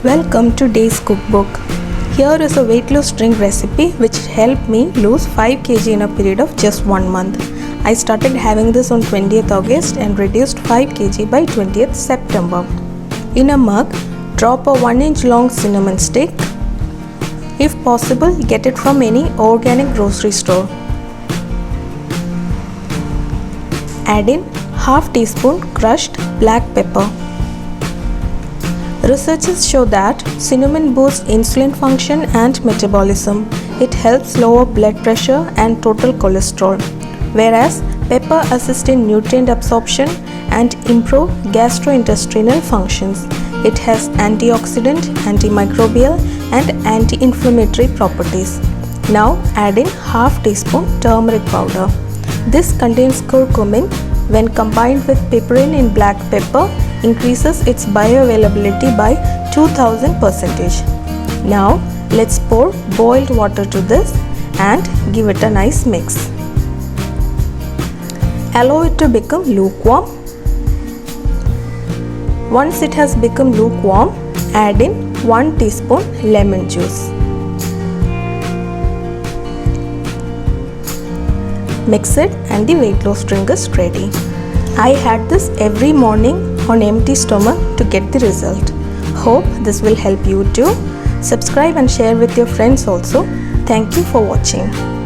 Welcome to Day's Cookbook. Here is a weight loss drink recipe which helped me lose 5 kg in a period of just 1 month. I started having this on 20th August and reduced 5 kg by 20th September. In a mug, drop a 1-inch long cinnamon stick. If possible, get it from any organic grocery store. Add in half teaspoon crushed black pepper. Researchers show that cinnamon boosts insulin function and metabolism. It helps lower blood pressure and total cholesterol, whereas pepper assists in nutrient absorption and improve gastrointestinal functions. It has antioxidant, antimicrobial and anti-inflammatory properties. Now add in half teaspoon turmeric powder. This contains curcumin. When combined with piperine in black pepper, increases its bioavailability by 2000%. Now let's pour boiled water to this and give it a nice mix. Allow it to become lukewarm. Once it has become lukewarm, add in 1 teaspoon lemon juice. Mix it and the weight loss drink is ready. I had this every morning on empty stomach to get the result. Hope this will help you too. Subscribe and share with your friends also. Thank you for watching.